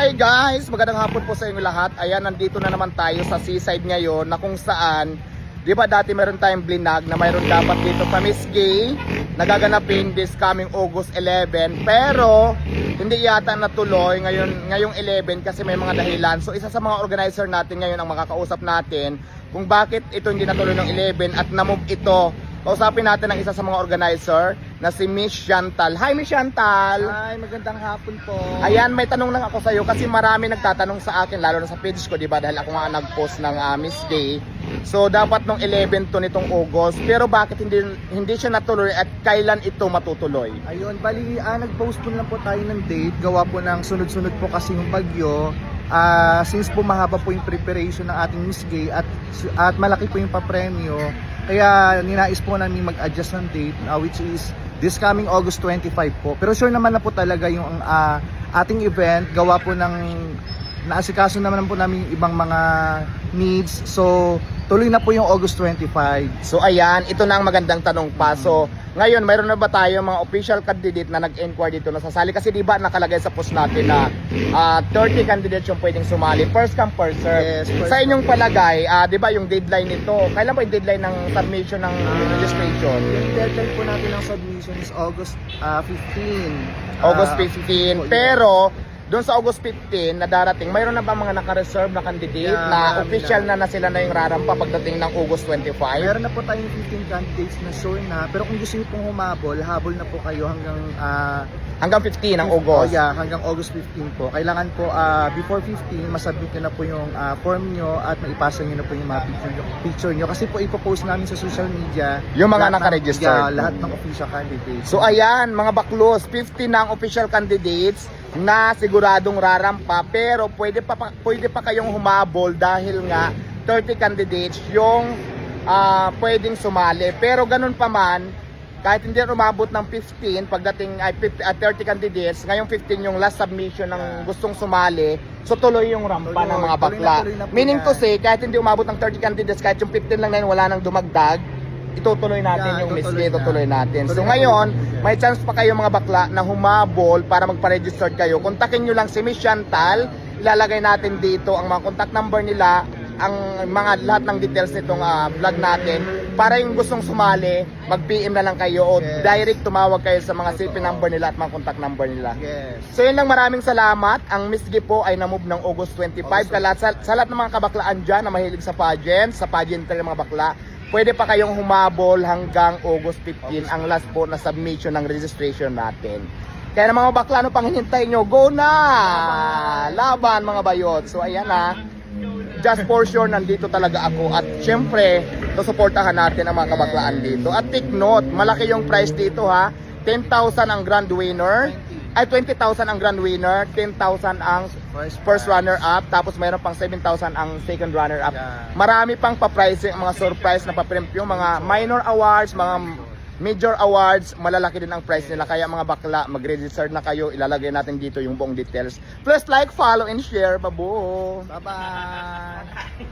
Hi guys! Magandang hapon po sa inyo lahat. Ayan, nandito na naman tayo sa seaside ngayon na kung saan, di ba dati meron tayong blinag na mayroon dapat dito Pamisgay nagaganapin this coming August 11, pero hindi yata natuloy ngayong 11 kasi may mga dahilan. So isa sa mga organizer natin ngayon ang makakausap natin kung bakit ito hindi natuloy ng 11 at na-move ito. Kausapin natin ang isa sa mga organizer na si Miss Chantal. Hi Miss Chantal! Hi, magandang hapon po. Ayan, may tanong lang ako sa iyo kasi marami nagtatanong sa akin lalo na sa page ko, 'di ba? Dahil ako nga nag-post ng Miss Gay. So dapat nung 11 to nitong August, pero bakit hindi siya natuloy at kailan ito matutuloy? Ayun, bali nag-post po lang po tayo ng date. Gawa po ng sunod-sunod po kasi yung bagyo. Since po mahaba po yung preparation ng ating Miss Gay at malaki po yung papremyo, kaya ninais po namin mag-adjust ng date which is this coming August 25 po. Pero sure naman na po talaga yung ating event. Gawa po ng naasikaso naman po namin yung ibang mga needs. So tuloy na po yung August 25. So ayan, ito na ang magandang tanong pa. So ngayon, mayroon na ba tayo mga official candidate na nag-inquire dito na sasali? Kasi di ba nakalagay sa post natin na 30 candidates yung pwedeng sumali. First come, first serve. Yes, first sa inyong palagay, di ba yung deadline nito? Kailan ba yung deadline ng submission ng registration? Yung deadline po natin ng submission is August 15. August 15. Pero doon sa August 15 na darating, mayroon na ba mga naka-reserve na candidate Yeah, na marami official na. na sila na yung rarampa pagdating ng August 25? Meron na po tayong 15 candidates na sure na, pero kung gusto niyo pong humabol, habol na po kayo hanggang Hanggang 15 ng August. hanggang August 15 po. Kailangan po before 15 masubmit niyo na po yung form niyo at maipasa niyo na po yung mga picture niyo kasi po ipo-post namin sa social media Yung mga lahat naka-registered. lahat ng official candidates. So ayan, mga baklos, 50 na ang official candidates na siguradong rarampa, pero pwede pa kayong humabol dahil nga 30 candidates yung pwedeng sumali. Pero ganun pa man, kahit hindi umabot ng 15 pagdating ay 30 candidates, ngayong 15 yung last submission ng gustong sumali, so tuloy yung rampa ng mga bakla. Tuloy na po Meaning to yan. say, kahit hindi umabot ng 30 candidates, kahit yung 15 lang na yun wala nang dumagdag, itutuloy natin Yeah, yung Miss tutuloy Gay, tutuloy na. natin. So Tuloy na ngayon, po yan. may chance pa kayo mga bakla na humabol para magpa-register kayo. Kontakin nyo lang si Miss Chantal. Ilalagay natin dito ang mga contact number nila, ang mga lahat ng details nitong vlog natin. Para yung gustong sumali, mag-PM na lang kayo o Yes. direct tumawag kayo sa mga CP number nila at mga contact number nila. Yes. So yun lang, maraming salamat. Ang Miss Gay po ay na-move ng August 25. Sa lahat ng mga kabaklaan dyan na mahilig sa pageantry ng mga bakla, pwede pa kayong humabol hanggang August 15, ang last po na submission ng registration natin. Kaya na mga bakla, ano pang hinintay nyo? Go na! Laban mga bayot! So ayan na, just for sure, nandito talaga ako. At syempre, susuportahan natin ang mga kabaklaan dito. At take note, malaki yung price dito ha. 10,000 ang grand winner. Ay, 20,000 ang grand winner. 10,000 ang first runner-up. Tapos mayroon pang 7,000 ang second runner-up. Yeah. Marami pang pa-pricing, mga surprise na pa-premyo, mga minor awards, mga major awards, malalaki din ang price nila. Kaya mga bakla, mag-register na kayo. Ilalagay natin dito yung buong details. Plus like, follow, and share. Babo! Bye-bye.